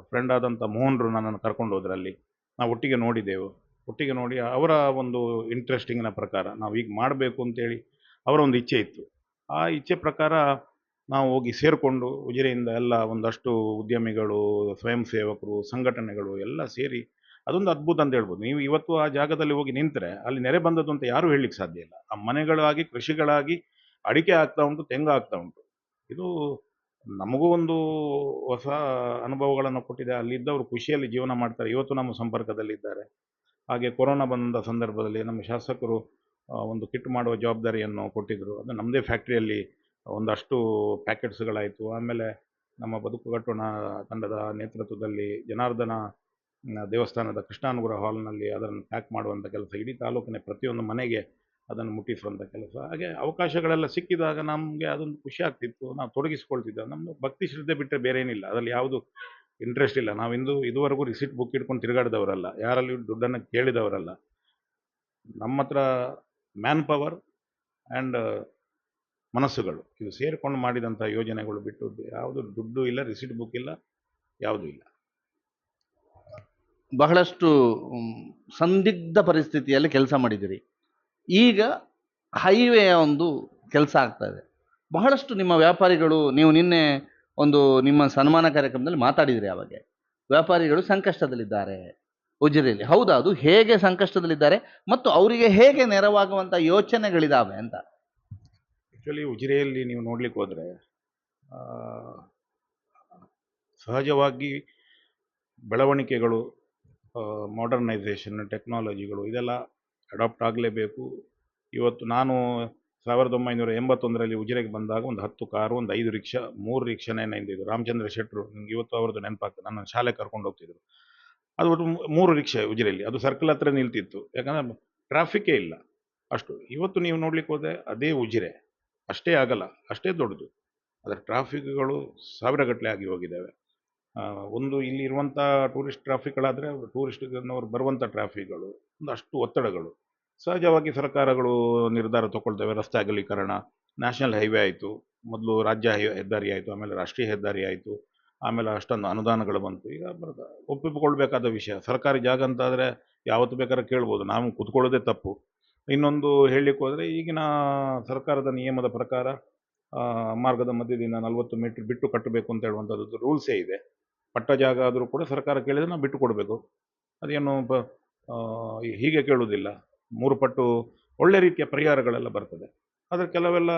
ಫ್ರೆಂಡ್ ಆದಂಥ ಮೋಹನ್ರು ನನ್ನನ್ನು ಕರ್ಕೊಂಡು ಹೋದ್ರಲ್ಲಿ. ನಾವು ಒಟ್ಟಿಗೆ ನೋಡಿದೆವು. ಒಟ್ಟಿಗೆ ನೋಡಿ ಅವರ ಒಂದು ಇಂಟ್ರೆಸ್ಟಿಂಗಿನ ಪ್ರಕಾರ ನಾವು ಈಗ ಮಾಡಬೇಕು ಅಂತೇಳಿ ಅವರ ಒಂದು ಇಚ್ಛೆ ಇತ್ತು. ಆ ಇಚ್ಛೆ ಪ್ರಕಾರ ನಾವು ಹೋಗಿ ಸೇರಿಕೊಂಡು ಉಜಿರೆಯಿಂದ ಎಲ್ಲ ಒಂದಷ್ಟು ಉದ್ಯಮಿಗಳು, ಸ್ವಯಂ ಸೇವಕರು, ಸಂಘಟನೆಗಳು ಎಲ್ಲ ಸೇರಿ ಅದೊಂದು ಅದ್ಭುತ ಅಂತ ಹೇಳ್ಬೋದು. ನೀವು ಇವತ್ತು ಆ ಜಾಗದಲ್ಲಿ ಹೋಗಿ ನಿಂತರೆ ಅಲ್ಲಿ ನೆರೆ ಬಂದದ್ದು ಅಂತ ಯಾರೂ ಹೇಳಲಿಕ್ಕೆ ಸಾಧ್ಯ ಇಲ್ಲ. ಆ ಮನೆಗಳಾಗಿ, ಕೃಷಿಗಳಾಗಿ ಅಡಿಕೆ ಆಗ್ತಾ ಉಂಟು, ತೆಂಗು ಆಗ್ತಾ ಉಂಟು. ಇದು ನಮಗೂ ಒಂದು ಹೊಸ ಅನುಭವಗಳನ್ನು ಕೊಟ್ಟಿದೆ. ಅಲ್ಲಿದ್ದವರು ಖುಷಿಯಲ್ಲಿ ಜೀವನ ಮಾಡ್ತಾರೆ, ಇವತ್ತು ನಮ್ಮ ಸಂಪರ್ಕದಲ್ಲಿದ್ದಾರೆ. ಹಾಗೆ ಕೊರೋನಾ ಬಂದ ಸಂದರ್ಭದಲ್ಲಿ ನಮ್ಮ ಶಾಸಕರು ಒಂದು ಕಿಟ್ ಮಾಡುವ ಜವಾಬ್ದಾರಿಯನ್ನು ಕೊಟ್ಟಿದ್ದರು. ಅದು ನಮ್ಮದೇ ಫ್ಯಾಕ್ಟ್ರಿಯಲ್ಲಿ ಒಂದಷ್ಟು ಪ್ಯಾಕೆಟ್ಸ್ಗಳಾಯಿತು. ಆಮೇಲೆ ನಮ್ಮ ಬದುಕು ಕಟ್ಟೋಣ ತಂಡದ ನೇತೃತ್ವದಲ್ಲಿ ಜನಾರ್ದನ ದೇವಸ್ಥಾನದ ಕೃಷ್ಣಾನುಗ್ರಹ ಹಾಲ್ನಲ್ಲಿ ಅದನ್ನು ಪ್ಯಾಕ್ ಮಾಡುವಂಥ ಕೆಲಸ, ಇಡೀ ತಾಲೂಕಿನ ಪ್ರತಿಯೊಂದು ಮನೆಗೆ ಅದನ್ನು ಮುಟ್ಟಿಸುವಂಥ ಕೆಲಸ. ಹಾಗೆ ಅವಕಾಶಗಳೆಲ್ಲ ಸಿಕ್ಕಿದಾಗ ನಮಗೆ ಅದೊಂದು ಖುಷಿ ಆಗ್ತಿತ್ತು. ನಾವು ತೊಡಗಿಸ್ಕೊಳ್ತಿದ್ದ. ನಮ್ಮದು ಭಕ್ತಿ ಶ್ರದ್ಧೆ ಬಿಟ್ಟರೆ ಬೇರೆ ಏನಿಲ್ಲ, ಅದರಲ್ಲಿ ಯಾವುದು ಇಂಟ್ರೆಸ್ಟ್ ಇಲ್ಲ. ನಾವು ಇದುವರೆಗೂ ರಿಸಿಟ್ ಬುಕ್ ಇಟ್ಕೊಂಡು ತಿರುಗಾಡಿದವರಲ್ಲ, ಯಾರಲ್ಲಿ ದುಡ್ಡನ್ನು ಕೇಳಿದವರಲ್ಲ. ನಮ್ಮ ಹತ್ರ ಮ್ಯಾನ್ ಪವರ್ ಆ್ಯಂಡ್ ಮನಸ್ಸುಗಳು ಇದು ಸೇರಿಕೊಂಡು ಮಾಡಿದಂಥ ಯೋಜನೆಗಳು ಬಿಟ್ಟು ಯಾವುದು ದುಡ್ಡು ಇಲ್ಲ, ರಿಸಿಟ್ ಬುಕ್ ಇಲ್ಲ, ಯಾವುದೂ ಇಲ್ಲ. ಬಹಳಷ್ಟು ಸಂದಿಗ್ಧ ಪರಿಸ್ಥಿತಿಯಲ್ಲಿ ಕೆಲಸ ಮಾಡಿದಿರಿ. ಈಗ ಹೈವೇಯ ಒಂದು ಕೆಲಸ ಆಗ್ತಾ ಇದೆ. ಬಹಳಷ್ಟು ನಿಮ್ಮ ವ್ಯಾಪಾರಿಗಳು, ನೀವು ನಿನ್ನೆ ನಿಮ್ಮ ಸನ್ಮಾನ ಕಾರ್ಯಕ್ರಮದಲ್ಲಿ ಮಾತಾಡಿದ್ರಿ. ಆವಾಗ ವ್ಯಾಪಾರಿಗಳು ಸಂಕಷ್ಟದಲ್ಲಿದ್ದಾರೆ ಉಜಿರೆಯಲ್ಲಿ. ಹೌದಾ? ಅದು ಹೇಗೆ ಸಂಕಷ್ಟದಲ್ಲಿದ್ದಾರೆ ಮತ್ತು ಅವರಿಗೆ ಹೇಗೆ ನೆರವಾಗುವಂಥ ಯೋಚನೆಗಳಿದ್ದಾವೆ ಅಂತ? ಆ್ಯಕ್ಚುಲಿ ಉಜಿರೆಯಲ್ಲಿ ನೀವು ನೋಡ್ಲಿಕ್ಕೆ ಹೋದರೆ ಸಹಜವಾಗಿ ಬೆಳವಣಿಗೆಗಳು, ಮಾಡರ್ನೈಸೇಷನ್, ಟೆಕ್ನಾಲಜಿಗಳು ಇದೆಲ್ಲ ಅಡಾಪ್ಟ್ ಆಗಲೇಬೇಕು. ಇವತ್ತು ನಾನು 1981ರಲ್ಲಿ ಉಜಿರೆಗೆ ಬಂದಾಗ ಒಂದು 10 ಕಾರು, ಒಂದು 5 ರಿಕ್ಷಾ, 3 ರಿಕ್ಷಾನೇ ನಿಂತಿದ್ದು. ರಾಮಚಂದ್ರ ಶೆಟ್ಟರು, ನಿಮ್ಗೆ ಇವತ್ತು ಅವ್ರದ್ದು ನೆನಪಾಗ್ತದೆ, ನನ್ನ ಶಾಲೆ ಕರ್ಕೊಂಡು ಹೋಗ್ತಿದ್ರು. ಅದು ಒಟ್ಟು 3 ರಿಕ್ಷಾ ಉಜಿರೆಯಲ್ಲಿ, ಅದು ಸರ್ಕಲ್ ಹತ್ರ ನಿಲ್ತಿತ್ತು. ಯಾಕಂದರೆ ಟ್ರಾಫಿಕ್ಕೇ ಇಲ್ಲ ಅಷ್ಟು. ಇವತ್ತು ನೀವು ನೋಡ್ಲಿಕ್ಕೆ ಹೋದರೆ ಅದೇ ಉಜಿರೆ, ಅಷ್ಟೇ ಆಗಲ್ಲ, ಅಷ್ಟೇ ದೊಡ್ಡದು. ಅದರ ಟ್ರಾಫಿಕ್ಗಳು ಸಾವಿರಗಟ್ಟಲೆ ಆಗಿ ಹೋಗಿದ್ದಾವೆ. ಒಂದು ಇಲ್ಲಿ ಇರುವಂಥ ಟೂರಿಸ್ಟ್ ಟ್ರಾಫಿಕ್ಗಳಾದರೆ ಟೂರಿಸ್ಟ್ನವರು ಬರುವಂಥ ಟ್ರಾಫಿಕ್ಗಳು, ಒಂದಷ್ಟು ಒತ್ತಡಗಳು. ಸಹಜವಾಗಿ ಸರ್ಕಾರಗಳು ನಿರ್ಧಾರ ತಗೊಳ್ತವೆ. ರಸ್ತೆ ಅಗಲೀಕರಣ, ನ್ಯಾಷನಲ್ ಹೈವೇ ಆಯಿತು, ಮೊದಲು ರಾಜ್ಯ ಹೆದ್ದಾರಿ ಆಯಿತು, ಆಮೇಲೆ ರಾಷ್ಟ್ರೀಯ ಹೆದ್ದಾರಿ ಆಯಿತು, ಆಮೇಲೆ ಅಷ್ಟೊಂದು ಅನುದಾನಗಳು ಬಂತು. ಈಗ ಒಪ್ಪಿಕೊಳ್ಬೇಕಾದ ವಿಷಯ. ಸರ್ಕಾರಿ ಜಾಗ ಅಂತ ಆದರೆ ಯಾವತ್ತು ಬೇಕಾದ್ರೆ ಕೇಳ್ಬೋದು, ನಾವು ಕುತ್ಕೊಳ್ಳೋದೇ ತಪ್ಪು. ಇನ್ನೊಂದು ಹೇಳಲಿಕ್ಕೆ ಹೋದರೆ ಈಗಿನ ಸರ್ಕಾರದ ನಿಯಮದ ಪ್ರಕಾರ ಮಾರ್ಗದ ಮಧ್ಯದಿಂದ 40 ಮೀಟರ್ ಬಿಟ್ಟು ಕಟ್ಟಬೇಕು ಅಂತ ಹೇಳುವಂಥದ್ದು ರೂಲ್ಸೇ ಇದೆ. ಪಟ್ಟ ಜಾಗ ಆದರೂ ಕೂಡ ಸರ್ಕಾರ ಕೇಳಿದರೆ ನಾವು ಬಿಟ್ಟು ಕೊಡಬೇಕು. ಅದೇನು ಆ, ಹೀಗೆ ಕೇಳುವುದಿಲ್ಲ. 3 ಪಟ್ಟು ಒಳ್ಳೆ ರೀತಿಯ ಪರಿಹಾರಗಳೆಲ್ಲ ಬರ್ತದೆ. ಆದರೆ ಕೆಲವೆಲ್ಲ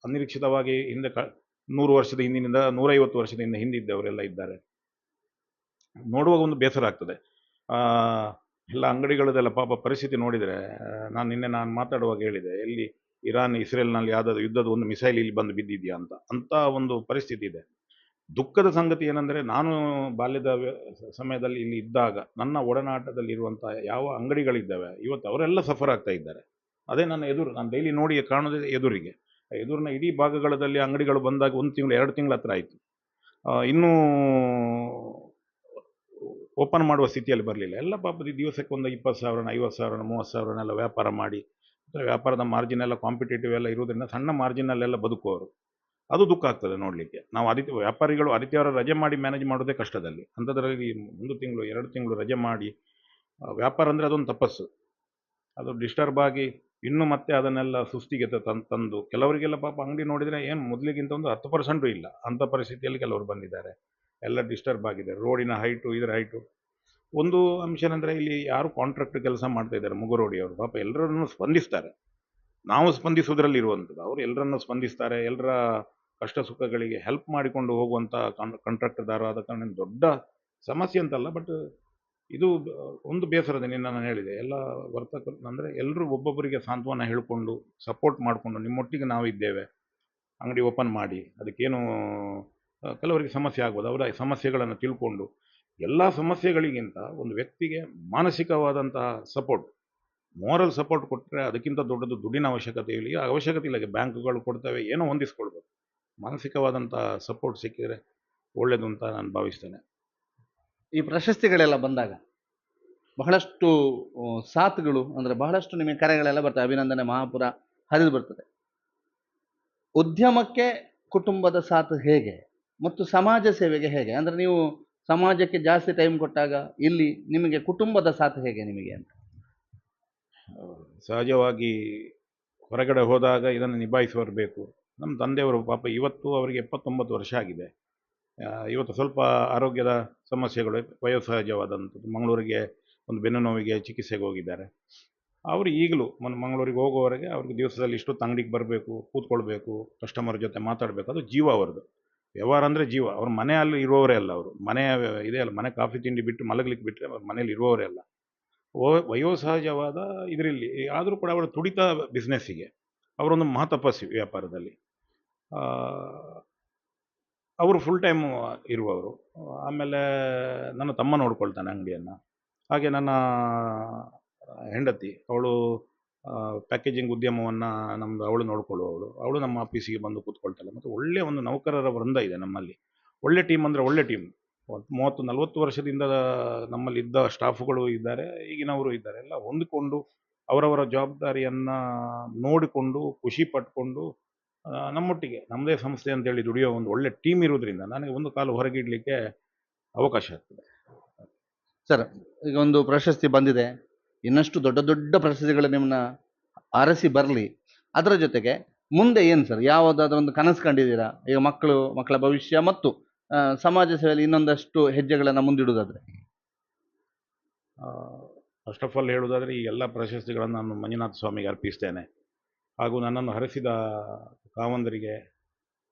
ಅನಿರೀಕ್ಷಿತವಾಗಿ ಹಿಂದೆ 100 ವರ್ಷದ ಹಿಂದಿನಿಂದ 150 ವರ್ಷದ ಹಿಂದಿದ್ದವರೆಲ್ಲ ಇದ್ದಾರೆ. ನೋಡುವಾಗ ಒಂದು ಬೇಸರ ಆಗ್ತದೆ. ಆ, ಎಲ್ಲ ಅಂಗಡಿಗಳದೆಲ್ಲ ಪಾಪ ಪರಿಸ್ಥಿತಿ ನೋಡಿದರೆ, ನಾನು ಮಾತಾಡುವಾಗ ಹೇಳಿದೆ, ಎಲ್ಲಿ ಇರಾನ್ ಇಸ್ರೇಲ್ನಲ್ಲಿ ಯಾವುದಾದ್ರು ಯುದ್ಧದ ಒಂದು ಮಿಸೈಲ್ ಇಲ್ಲಿ ಬಂದು ಬಿದ್ದಿದೆಯಾ ಅಂತ ಒಂದು ಪರಿಸ್ಥಿತಿ ಇದೆ. ದುಃಖದ ಸಂಗತಿ ಏನಂದರೆ, ನಾನು ಬಾಲ್ಯದ ಸಮಯದಲ್ಲಿ ಇಲ್ಲಿ ಇದ್ದಾಗ ನನ್ನ ಒಡನಾಟದಲ್ಲಿ ಇರುವಂಥ ಯಾವ ಅಂಗಡಿಗಳಿದ್ದಾವೆ ಇವತ್ತು ಅವರೆಲ್ಲ ಸಫರ್ ಆಗ್ತಾ ಇದ್ದಾರೆ. ಅದೇ ನನ್ನ ಎದುರು, ನಾನು ಡೈಲಿ ನೋಡಿ ಕಾಣೋದೇ ಎದುರಿಗೆ. ಎದುರಿನ ಇಡೀ ಭಾಗಗಳಲ್ಲಿ ಅಂಗಡಿಗಳು ಬಂದಾಗ 1 ತಿಂಗಳು 2 ತಿಂಗಳ ಹತ್ರ ಆಯಿತು. ಇನ್ನೂ ಓಪನ್ ಮಾಡುವ ಸ್ಥಿತಿಯಲ್ಲಿ ಬರಲಿಲ್ಲ. ಎಲ್ಲ ಪಾಪದ ದಿವಸಕ್ಕೆ ಒಂದು 20,000 50,000 30,000 ವ್ಯಾಪಾರ ಮಾಡಿ, ವ್ಯಾಪಾರದ ಮಾರ್ಜಿನ್ ಎಲ್ಲ ಕಾಂಪಿಟೇಟಿವ್ ಎಲ್ಲ ಇರೋದ್ರಿಂದ ಸಣ್ಣ ಮಾರ್ಜಿನಲ್ಲೆಲ್ಲ ಬದುಕುವವರು. ಅದು ದುಃಖ ಆಗ್ತದೆ ನೋಡಲಿಕ್ಕೆ. ನಾವು ವ್ಯಾಪಾರಿಗಳು ಆದಿತ್ಯವಾರ ರಜೆ ಮಾಡಿ ಮ್ಯಾನೇಜ್ ಮಾಡೋದೇ ಕಷ್ಟದಲ್ಲಿ. ಅಂಥದ್ರಲ್ಲಿ 1 ತಿಂಗಳು 2 ತಿಂಗಳು ರಜೆ ಮಾಡಿ ವ್ಯಾಪಾರ ಅಂದರೆ ಅದೊಂದು ತಪಸ್ಸು. ಅದು ಡಿಸ್ಟರ್ಬ್ ಆಗಿ ಇನ್ನು ಮತ್ತೆ ಅದನ್ನೆಲ್ಲ ಸುಸ್ತಿಗೆ ತಂದು ಕೆಲವರಿಗೆಲ್ಲ ಪಾಪ ಅಂಗಡಿ ನೋಡಿದರೆ ಏನು ಮೊದಲಿಗಿಂತ ಒಂದು 10% ಇಲ್ಲ ಅಂಥ ಪರಿಸ್ಥಿತಿಯಲ್ಲಿ ಕೆಲವರು ಬಂದಿದ್ದಾರೆ. ಎಲ್ಲ ಡಿಸ್ಟರ್ಬ್ ಆಗಿದೆ. ರೋಡಿನ ಹೈಟು, ಇದರ ಹೈಟು. ಒಂದು ಅಂಶ ಏನಂದರೆ, ಇಲ್ಲಿ ಯಾರು ಕಾಂಟ್ರಾಕ್ಟ್ ಕೆಲಸ ಮಾಡ್ತಾ ಇದ್ದಾರೆ ಮುಗುರೋಡಿಯವರು, ಪಾಪ ಎಲ್ಲರನ್ನು ಸ್ಪಂದಿಸ್ತಾರೆ. ನಾವು ಸ್ಪಂದಿಸುವುದರಲ್ಲಿ ಇರುವಂಥದ್ದು, ಅವರು ಎಲ್ಲರನ್ನು ಸ್ಪಂದಿಸ್ತಾರೆ. ಎಲ್ಲರ ಕಷ್ಟ ಸುಖಗಳಿಗೆ ಹೆಲ್ಪ್ ಮಾಡಿಕೊಂಡು ಹೋಗುವಂಥ ಕಾಂಟ್ರಾಕ್ಟರ್ದಾರ ಆದ ಕಾರಣ ದೊಡ್ಡ ಸಮಸ್ಯೆ ಅಂತಲ್ಲ. ಬಟ್ ಇದು ಒಂದು ಬೇಸರದ, ನಾನು ಹೇಳಿದೆ, ಎಲ್ಲ ವರ್ತಕರು ಅಂದರೆ ಎಲ್ಲರೂ ಒಬ್ಬೊಬ್ಬರಿಗೆ ಸಾಂತ್ವನ ಹೇಳಿಕೊಂಡು ಸಪೋರ್ಟ್ ಮಾಡಿಕೊಂಡು ನಿಮ್ಮೊಟ್ಟಿಗೆ ನಾವಿದ್ದೇವೆ, ಅಂಗಡಿ ಓಪನ್ ಮಾಡಿ, ಅದಕ್ಕೇನು ಕೆಲವರಿಗೆ ಸಮಸ್ಯೆ ಆಗ್ಬೋದು, ಅವರ ಸಮಸ್ಯೆಗಳನ್ನು ತಿಳ್ಕೊಂಡು, ಎಲ್ಲ ಸಮಸ್ಯೆಗಳಿಗಿಂತ ಒಂದು ವ್ಯಕ್ತಿಗೆ ಮಾನಸಿಕವಾದಂತಹ ಸಪೋರ್ಟ್, ಮೋರಲ್ ಸಪೋರ್ಟ್ ಕೊಟ್ಟರೆ ಅದಕ್ಕಿಂತ ದೊಡ್ಡದು ದುಡ್ಡಿನ ಅವಶ್ಯಕತೆ ಇಲ್ಲ. ಬ್ಯಾಂಕ್ಗಳು ಕೊಡ್ತವೆ, ಏನೋ ಹೊಂದಿಸ್ಕೊಳ್ಬೋದು. ಮಾನಸಿಕವಾದಂಥ ಸಪೋರ್ಟ್ ಸಿಕ್ಕಿದರೆ ಒಳ್ಳೆಯದು ಅಂತ ನಾನು ಭಾವಿಸ್ತೇನೆ. ಈ ಪ್ರಶಸ್ತಿಗಳೆಲ್ಲ ಬಂದಾಗ ಬಹಳಷ್ಟು ಸಾಥ್ಗಳು, ಅಂದ್ರೆ ಬಹಳಷ್ಟು ನಿಮಗೆ ಕರೆಗಳೆಲ್ಲ ಬರ್ತವೆ, ಅಭಿನಂದನೆ ಮಹಾಪುರ ಹರಿದು ಬರ್ತದೆ. ಉದ್ಯಮಕ್ಕೆ ಕುಟುಂಬದ ಸಾಥ್ ಹೇಗೆ ಮತ್ತು ಸಮಾಜ ಸೇವೆಗೆ ಹೇಗೆ? ಅಂದ್ರೆ ನೀವು ಸಮಾಜಕ್ಕೆ ಜಾಸ್ತಿ ಟೈಮ್ ಕೊಟ್ಟಾಗ ಇಲ್ಲಿ ನಿಮಗೆ ಕುಟುಂಬದ ಸಾಥ್ ಹೇಗೆ ನಿಮಗೆ ಅಂತ? ಸಹಜವಾಗಿ ಹೊರಗಡೆ ಹೋದಾಗ ಇದನ್ನು ನಿಭಾಯಿಸುವವರು ಬೇಕು. ನಮ್ಮ ತಂದೆಯವರು ಪಾಪ ಇವತ್ತು ಅವರಿಗೆ 79 ವರ್ಷ ಆಗಿದೆ. ಇವತ್ತು ಸ್ವಲ್ಪ ಆರೋಗ್ಯದ ಸಮಸ್ಯೆಗಳು ವಯೋಸಹಜವಾದಂಥದ್ದು. ಮಂಗಳೂರಿಗೆ ಒಂದು ಬೆನ್ನು ನೋವಿಗೆ ಚಿಕಿತ್ಸೆಗೆ ಹೋಗಿದ್ದಾರೆ. ಅವರು ಈಗಲೂ ಮಂಗಳೂರಿಗೆ ಹೋಗುವವರೆಗೆ ಅವ್ರಿಗೆ ದಿವಸದಲ್ಲಿ ಇಷ್ಟೊತ್ತು ಅಂಗಡಿಗೆ ಬರಬೇಕು, ಕೂತ್ಕೊಳ್ಬೇಕು, ಕಸ್ಟಮರ್ ಜೊತೆ ಮಾತಾಡಬೇಕು. ಅದು ಜೀವ ಅವರದು. ವ್ಯವಹಾರ ಅಂದರೆ ಜೀವ. ಅವ್ರ ಮನೆಯಲ್ಲಿ ಇರುವವರೇ ಅಲ್ಲ ಅವರು. ಇದೆ ಅಲ್ಲ, ಮನೆ ಕಾಫಿ ತಿಂಡಿ ಬಿಟ್ಟು ಮಲಗಲಿಕ್ಕೆ ಬಿಟ್ಟರೆ ಅವ್ರ ಮನೇಲಿ ಇರುವವರೇ ಅಲ್ಲ. ವಯೋಸಹಜವಾದ ಇದರಲ್ಲಿ ಆದರೂ ಕೂಡ ಅವರ ತುಡಿತ ಬಿಸ್ನೆಸ್ಸಿಗೆ. ಅವರೊಂದು ಮಹಾತಪಸ್ವಿ ವ್ಯಾಪಾರದಲ್ಲಿ. ಅವರು ಫುಲ್ ಟೈಮ್ ಇರುವವರು. ಆಮೇಲೆ ನನ್ನ ತಮ್ಮ ನೋಡ್ಕೊಳ್ತಾನೆ ಅಂಗಡಿಯನ್ನು. ಹಾಗೆ ನನ್ನ ಹೆಂಡತಿ, ಅವಳು ಪ್ಯಾಕೇಜಿಂಗ್ ಉದ್ಯಮವನ್ನು ನಮ್ಮದು ಅವಳು ನೋಡ್ಕೊಳ್ಳುವವಳು. ಅವಳು ನಮ್ಮ ಆಫೀಸಿಗೆ ಬಂದು ಕೂತ್ಕೊಳ್ತಾಳೆ. ಮತ್ತು ಒಳ್ಳೆಯ ಒಂದು ನೌಕರರ ವೃಂದ ಇದೆ ನಮ್ಮಲ್ಲಿ. ಒಳ್ಳೆ ಟೀಮ್ ಅಂದರೆ ಒಳ್ಳೆ ಟೀಮ್. 30-40 ವರ್ಷದಿಂದ ನಮ್ಮಲ್ಲಿ ಇದ್ದ ಸ್ಟಾಫುಗಳು ಇದ್ದಾರೆ, ಈಗಿನವರು ಇದ್ದಾರೆ. ಎಲ್ಲ ಹೊಂದಿಕೊಂಡು ಅವರವರ ಜವಾಬ್ದಾರಿಯನ್ನು ನೋಡಿಕೊಂಡು ಖುಷಿ ಪಟ್ಕೊಂಡು ನಮ್ಮೊಟ್ಟಿಗೆ ನಮ್ಮದೇ ಸಂಸ್ಥೆ ಅಂತೇಳಿ ದುಡಿಯೋ ಒಂದು ಒಳ್ಳೆ ಟೀಮ್ ಇರೋದ್ರಿಂದ ನನಗೆ ಒಂದು ಕಾಲು ಹೊರಗಿಡಲಿಕ್ಕೆ ಅವಕಾಶ ಆಗ್ತದೆ. ಸರ್, ಈಗ ಒಂದು ಪ್ರಶಸ್ತಿ ಬಂದಿದೆ, ಇನ್ನಷ್ಟು ದೊಡ್ಡ ದೊಡ್ಡ ಪ್ರಶಸ್ತಿಗಳು ನಿಮ್ಮನ್ನ ಆರಿಸಿ ಬರಲಿ. ಅದರ ಜೊತೆಗೆ ಮುಂದೆ ಏನು ಸರ್, ಯಾವುದಾದ್ರೂ ಒಂದು ಕನಸು ಕಂಡಿದ್ದೀರಾ? ಈಗ ಮಕ್ಕಳ ಭವಿಷ್ಯ ಮತ್ತು ಸಮಾಜ ಸೇವೆಯಲ್ಲಿ ಇನ್ನೊಂದಷ್ಟು ಹೆಜ್ಜೆಗಳನ್ನು ಮುಂದಿಡುವುದಾದ್ರೆ? ಫಸ್ಟ್ ಆಫ್ ಆಲ್ ಹೇಳುವುದಾದರೆ, ಈ ಎಲ್ಲ ಪ್ರಶಸ್ತಿಗಳನ್ನು ನಾನು ಮಂಜುನಾಥ ಸ್ವಾಮಿಗೆ ಅರ್ಪಿಸ್ತೇನೆ. ಹಾಗೂ ನನ್ನನ್ನು ಹರಸಿದ ಕಾವಂದರಿಗೆ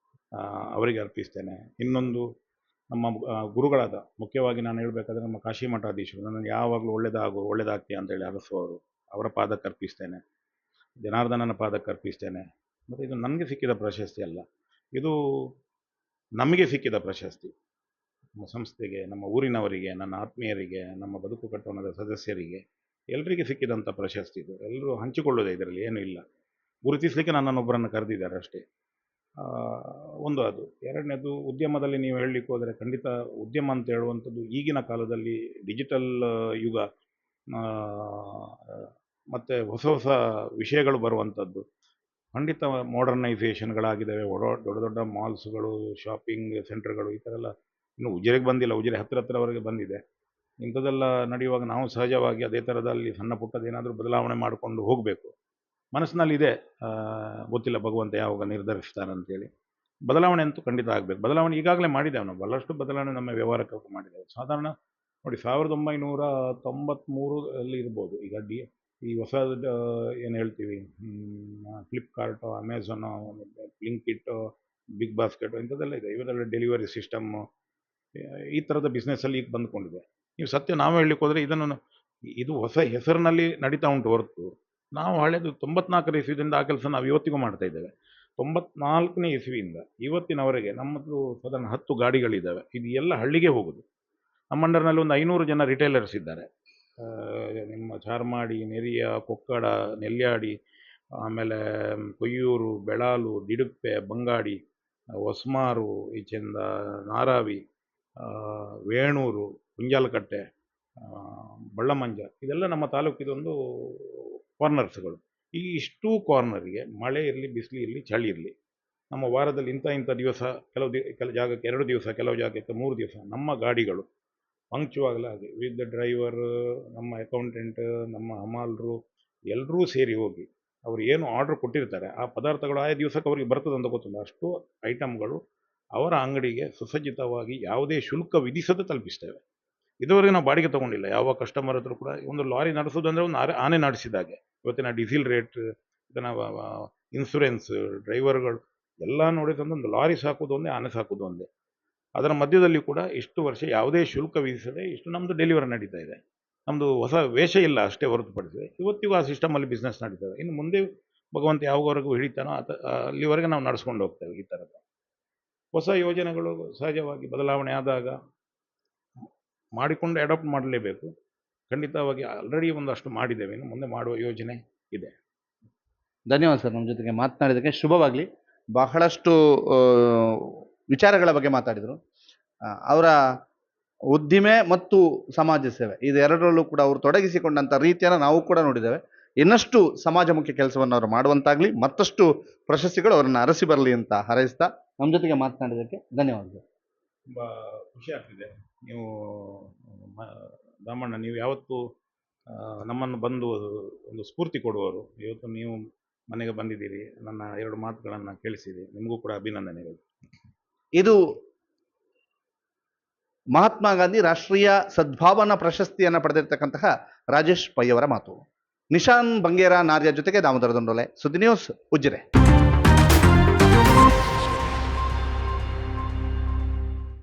ಅವರಿಗೆ ಅರ್ಪಿಸ್ತೇನೆ. ಇನ್ನೊಂದು ನಮ್ಮ ಗುರುಗಳಾದ, ಮುಖ್ಯವಾಗಿ ನಾನು ಹೇಳಬೇಕಾದ್ರೆ ನಮ್ಮ ಕಾಶಿ ಮಠಾಧೀಶರು, ನನ್ನನ್ನು ಯಾವಾಗಲೂ ಒಳ್ಳೆದಾಗ್ತೀಯ ಅಂತೇಳಿ ಹರಸುವವರು, ಅವರ ಪಾದಕ್ಕೆ ಅರ್ಪಿಸ್ತೇನೆ. ಜನಾರ್ದನನ ಪಾದಕ್ಕೆ ಅರ್ಪಿಸ್ತೇನೆ. ಮತ್ತು ಇದು ನನಗೆ ಸಿಕ್ಕಿದ ಪ್ರಶಸ್ತಿ ಅಲ್ಲ, ಇದು ನಮಗೆ ಸಿಕ್ಕಿದ ಪ್ರಶಸ್ತಿ. ನಮ್ಮ ಸಂಸ್ಥೆಗೆ, ನಮ್ಮ ಊರಿನವರಿಗೆ, ನನ್ನ ಆತ್ಮೀಯರಿಗೆ, ನಮ್ಮ ಬದುಕು ಕಟ್ಟೋಣದ ಸದಸ್ಯರಿಗೆ, ಎಲ್ಲರಿಗೆ ಸಿಕ್ಕಿದಂಥ ಪ್ರಶಸ್ತಿ ಇದು. ಎಲ್ಲರೂ ಹಂಚಿಕೊಳ್ಳೋದೇ, ಇದರಲ್ಲಿ ಏನೂ ಇಲ್ಲ. ಗುರುತಿಸಲಿಕ್ಕೆ ನನ್ನನ್ನೊಬ್ಬರನ್ನು ಕರೆದಿದ್ದಾರೆ ಅಷ್ಟೇ. ಒಂದು ಅದು. ಎರಡನೇದು, ಉದ್ಯಮದಲ್ಲಿ ನೀವು ಹೇಳಲಿಕ್ಕೆ ಹೋದರೆ, ಖಂಡಿತ ಉದ್ಯಮ ಅಂತ ಹೇಳುವಂಥದ್ದು ಈಗಿನ ಕಾಲದಲ್ಲಿ ಡಿಜಿಟಲ್ ಯುಗ, ಮತ್ತು ಹೊಸ ವಿಷಯಗಳು ಬರುವಂಥದ್ದು. ಖಂಡಿತ ಮಾಡರ್ನೈಸೇಷನ್ಗಳಾಗಿದ್ದಾವೆ. ದೊಡ್ಡ ದೊಡ್ಡ ಮಾಲ್ಸ್ಗಳು, ಶಾಪಿಂಗ್ ಸೆಂಟರ್ಗಳು, ಈ ಥರ ಎಲ್ಲ ಇನ್ನು ಉಜಿರೆಗೆ ಬಂದಿಲ್ಲ, ಉಜಿರೆ ಹತ್ತಿರವರೆಗೆ ಬಂದಿದೆ. ಇಂಥದ್ದೆಲ್ಲ ನಡೆಯುವಾಗ ನಾವು ಸಹಜವಾಗಿ ಅದೇ ಥರದಲ್ಲಿ ಸಣ್ಣ ಪುಟ್ಟದೇನಾದರೂ ಬದಲಾವಣೆ ಮಾಡಿಕೊಂಡು ಹೋಗಬೇಕು. ಮನಸ್ಸಿನಲ್ಲಿದೆ, ಗೊತ್ತಿಲ್ಲ ಭಗವಂತ ಯಾವಾಗ ನಿರ್ಧರಿಸ್ತಾನೆ ಅಂತೇಳಿ. ಬದಲಾವಣೆ ಅಂತೂ ಖಂಡಿತ ಆಗಬೇಕು. ಬದಲಾವಣೆ ಈಗಾಗಲೇ ಮಾಡಿದ್ದೇವೆ ನಾವು, ಬಹಳಷ್ಟು ಬದಲಾವಣೆ ನಮ್ಮ ವ್ಯವಹಾರಕ್ಕೆ ಮಾಡಿದ್ದೇವೆ. ಸಾಧಾರಣ ನೋಡಿ 1993 ಅಲ್ಲಿ ಇರ್ಬೋದು ಈಗ ಈ ಹೊಸ ಏನು ಹೇಳ್ತೀವಿ, Flipkart, Amazon, Blinkit, big basket ಇಂಥದ್ದೆಲ್ಲ ಇದೆ. ಇವರೆಲ್ಲ ಡೆಲಿವರಿ ಸಿಸ್ಟಮ್ಮು, ಈ ಥರದ ಬಿಸ್ನೆಸ್ಸಲ್ಲಿ ಈಗ ಬಂದುಕೊಂಡಿದೆ. ನೀವು ಸತ್ಯ ನಾವು ಹೇಳಲಿಕ್ಕೆ ಹೋದರೆ ಇದು ಹೊಸ ಹೆಸರಿನಲ್ಲಿ ನಡೀತಾ ಉಂಟು ಹೊರತು, ನಾವು ಹಳೆಯದು 94ನೇ ಇಸ್ವಿಯಿಂದ ಆ ಕೆಲಸ ನಾವು ಇವತ್ತಿಗೂ ಮಾಡ್ತಾ ಇದ್ದೇವೆ. 94ನೇ ಇಸ್ವಿಯಿಂದ ಇವತ್ತಿನವರೆಗೆ ನಮ್ಮದು ಸಾಧಾರಣ 10 ಗಾಡಿಗಳಿದ್ದಾವೆ. ಇದು ಎಲ್ಲ ಹಳ್ಳಿಗೆ ಹೋಗೋದು. ನಮ್ಮ ಅಂಡರ್ನಲ್ಲಿ ಒಂದು 500 ಜನ ರಿಟೇಲರ್ಸ್ ಇದ್ದಾರೆ. ನಿಮ್ಮ ಚಾರ್ಮಾಡಿ, ನೆರಿಯ, ಕೊಕ್ಕಡ, ನೆಲ್ಯಾಡಿ, ಆಮೇಲೆ ಕೊಯ್ಯೂರು, ಬೆಳಾಲು, ದಿಡುಪ್ಪೆ, ಬಂಗಾಡಿ, ಹೊಸ್ಮಾರು, ಈಚೆಯಿಂದ ನಾರಾವಿ, ವೇಣೂರು, ಕುಂಜಾಲಕಟ್ಟೆ, ಬಳ್ಳಮಂಜ, ಇದೆಲ್ಲ ನಮ್ಮ ತಾಲೂಕಿದೊಂದು ಕಾರ್ನರ್ಸ್ಗಳು. ಈ ಇಷ್ಟೂ ಕಾರ್ನರ್ಗೆ ಮಳೆ ಇರಲಿ, ಬಿಸಿಲು ಇರಲಿ, ಚಳಿ ಇರಲಿ, ನಮ್ಮ ವಾರದಲ್ಲಿ ಇಂಥ ದಿವಸ ಕೆಲವು ಜಾಗಕ್ಕೆ 2 ದಿವಸ, ಕೆಲವು ಜಾಗಕ್ಕೆ 3 ದಿವಸ ನಮ್ಮ ಗಾಡಿಗಳು ಪಂಕ್ಚುವಾಗಲಾಗಿ ವಿತ್ ಡ್ರೈವರ್, ನಮ್ಮ ಅಕೌಂಟೆಂಟ್, ನಮ್ಮ ಹಮಾಲರು ಎಲ್ಲರೂ ಸೇರಿ ಹೋಗಿ ಅವರು ಏನು ಆರ್ಡರ್ ಕೊಟ್ಟಿರ್ತಾರೆ ಆ ಪದಾರ್ಥಗಳು ಆಯಾ ದಿವಸಕ್ಕೆ ಅವರಿಗೆ ಬರ್ತದೆ ಅಂತ ಗೊತ್ತಿಲ್ಲ, ಅಷ್ಟು ಐಟಮ್ಗಳು ಅವರ ಅಂಗಡಿಗೆ ಸುಸಜ್ಜಿತವಾಗಿ ಯಾವುದೇ ಶುಲ್ಕ ವಿಧಿಸದೆ ತಲುಪಿಸ್ತೇವೆ. ಇದುವರೆಗೆ ನಾವು ಬಾಡಿಗೆ ತೊಗೊಂಡಿಲ್ಲ. ಯಾವ ಕಸ್ಟಮರ್ ಹತ್ರ ಕೂಡ ಒಂದು ಲಾರಿ ನಡೆಸೋದು ಅಂದರೆ ಒಂದು ಆನೆ ನಡೆಸಿದಾಗೆ. ಇವತ್ತಿನ ಡೀಸೆಲ್ ರೇಟ್, ಇದನ್ನು ಇನ್ಸೂರೆನ್ಸ್, ಡ್ರೈವರ್ಗಳು ಎಲ್ಲ ನೋಡಿದ್ರೆ ಒಂದು ಲಾರಿ ಸಾಕೋದು ಒಂದೇ, ಆನೆ ಸಾಕೋದು ಒಂದೇ. ಅದರ ಮಧ್ಯದಲ್ಲಿ ಕೂಡ ಇಷ್ಟು ವರ್ಷ ಯಾವುದೇ ಶುಲ್ಕ ವಿಧಿಸದೆ ಇಷ್ಟು ನಮ್ಮದು ಡೆಲಿವರಿ ನಡೀತಾ ಇದೆ. ನಮ್ಮದು ಹೊಸ ವೇಷ ಇಲ್ಲ ಅಷ್ಟೇ ಹೊರತುಪಡಿಸಿದೆ. ಇವತ್ತಿಗೂ ಆ ಸಿಸ್ಟಮಲ್ಲಿ ಬಿಸ್ನೆಸ್ ನಡೀತದೆ. ಇನ್ನು ಮುಂದೆ ಭಗವಂತ ಯಾವಾಗವರೆಗೂ ಹಿಡಿತಾನೋ ಅಲ್ಲಿವರೆಗೆ ನಾವು ನಡೆಸ್ಕೊಂಡು ಹೋಗ್ತೇವೆ. ಈ ಥರದ ಹೊಸ ಯೋಜನೆಗಳು ಸಹಜವಾಗಿ ಬದಲಾವಣೆ ಆದಾಗ ಮಾಡಿಕೊಂಡು ಅಡಾಪ್ಟ್ ಮಾಡಲೇಬೇಕು. ಖಂಡಿತವಾಗಿ ಆಲ್ರೆಡಿ ಒಂದಷ್ಟು ಮಾಡಿದ್ದೇವೆ, ಇನ್ನು ಮುಂದೆ ಮಾಡುವ ಯೋಜನೆ ಇದೆ. ಧನ್ಯವಾದ ಸರ್, ನಮ್ಮ ಜೊತೆಗೆ ಮಾತನಾಡಿದ್ದಕ್ಕೆ. ಶುಭವಾಗಲಿ. ಬಹಳಷ್ಟು ವಿಚಾರಗಳ ಬಗ್ಗೆ ಮಾತಾಡಿದರು. ಅವರ ಉದ್ದಿಮೆ ಮತ್ತು ಸಮಾಜ ಸೇವೆ ಇದೆರಡರಲ್ಲೂ ಕೂಡ ಅವರು ತೊಡಗಿಸಿಕೊಂಡಂಥ ರೀತಿಯನ್ನು ನಾವು ಕೂಡ ನೋಡಿದ್ದೇವೆ. ಇನ್ನಷ್ಟು ಸಮಾಜಮುಖಿ ಕೆಲಸವನ್ನು ಅವರು ಮಾಡುವಂತಾಗಲಿ, ಮತ್ತಷ್ಟು ಪ್ರಶಸ್ತಿಗಳು ಅವರನ್ನು ಅರಸಿ ಬರಲಿ ಅಂತ ಹಾರೈಸ್ತಾ ನಮ್ಮ ಜೊತೆಗೆ ಮಾತನಾಡಿದ್ದಕ್ಕೆ ಧನ್ಯವಾದಗಳು. ತುಂಬ ಖುಷಿ ಆಗ್ತಿದೆ. ನೀವು ದಾಮಣ್ಣ, ನೀವು ಯಾವತ್ತೂ ನಮ್ಮನ್ನು ಬಂದು ಒಂದು ಸ್ಫೂರ್ತಿ ಕೊಡುವವರು. ಇವತ್ತು ನೀವು ಮನೆಗೆ ಬಂದಿದ್ದೀರಿ, ನನ್ನ 2 ಮಾತುಗಳನ್ನು ಕೇಳಿಸಿರಿ, ನಿಮಗೂ ಕೂಡ ಅಭಿನಂದನೆಗಳು. ಇದು ಮಹಾತ್ಮ ಗಾಂಧಿ ರಾಷ್ಟ್ರೀಯ ಸದ್ಭಾವನಾ ಪ್ರಶಸ್ತಿಯನ್ನು ಪಡೆದಿರತಕ್ಕಂತಹ ರಾಜೇಶ್ ಪೈ ಅವರ ಮಾತು. ನಿಶಾನ್ ಬಂಗೇರ ನಾರ್ಯ ಜೊತೆಗೆ ದಾಮೋದರ ದಂಡೋಲೆ, ಸುದ್ದಿ ನ್ಯೂಸ್, ಉಜಿರೆ.